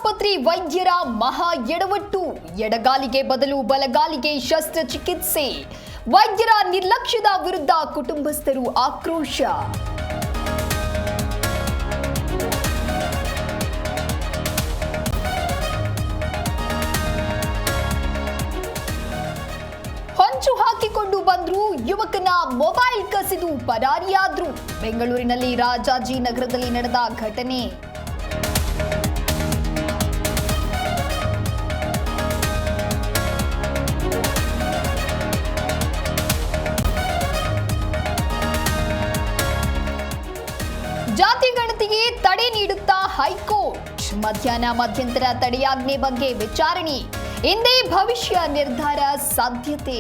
ಆಸ್ಪತ್ರೆ ವೈದ್ಯರ ಮಹಾ ಎಡವಟ್ಟು. ಎಡಗಾಲಿಗೆ ಬದಲು ಬಲಗಾಲಿಗೆ ಶಸ್ತ್ರಚಿಕಿತ್ಸೆ. ವೈದ್ಯರ ನಿರ್ಲಕ್ಷ್ಯದ ವಿರುದ್ಧ ಕುಟುಂಬಸ್ಥರು ಆಕ್ರೋಶ. ಹೊಂಚು ಹಾಕಿಕೊಂಡು ಬಂದ್ರು, ಯುವಕನ ಮೊಬೈಲ್ ಕಸಿದು ಪರಾರಿಯಾದ್ರು. ಬೆಂಗಳೂರಿನಲ್ಲಿ ರಾಜಾಜಿನಗರದಲ್ಲಿ ನಡೆದ ಘಟನೆ. ಜಾತಿ ಗಣತಿಗೆ ತಡೆ ನೀಡುತ್ತಾ ಹೈಕೋರ್ಟ್. ಮಧ್ಯಾಹ್ನ ಮಧ್ಯಂತರ ತಡೆಯಾಜ್ಞೆ ಬಗ್ಗೆ ವಿಚಾರಣೆ. ಇಂದೇ ಭವಿಷ್ಯ ನಿರ್ಧಾರ ಸಾಧ್ಯತೆ.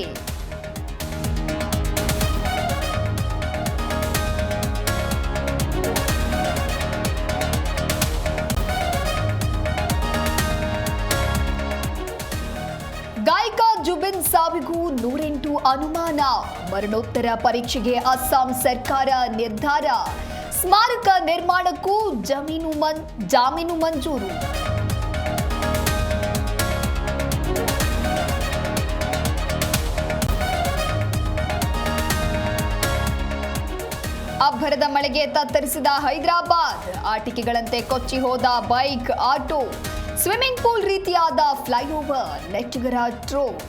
ಗಾಯಕ ಜುಬಿನ್ ಸಾವಿಗೂ 108 ಅನುಮಾನ. ಮರಣೋತ್ತರ ಪರೀಕ್ಷೆಗೆ ಅಸ್ಸಾಂ ಸರ್ಕಾರ ನಿರ್ಧಾರ. ಸ್ಮಾರಕ ನಿರ್ಮಾಣಕ್ಕೂ ಜಾಮೀನು ಮಂಜೂರು. ಅಬ್ಬರದ ಮಳೆಗೆ ತತ್ತರಿಸಿದ ಹೈದರಾಬಾದ್. ಆಟಿಕೆಗಳಂತೆ ಕೊಚ್ಚಿ ಹೋದ ಬೈಕ್, ಆಟೋ. ಸ್ವಿಮ್ಮಿಂಗ್ ಪೂಲ್ ರೀತಿಯಾದ ಫ್ಲೈಓವರ್. ನೆಟ್ಟಿಗರ ಟ್ರೋಲ್.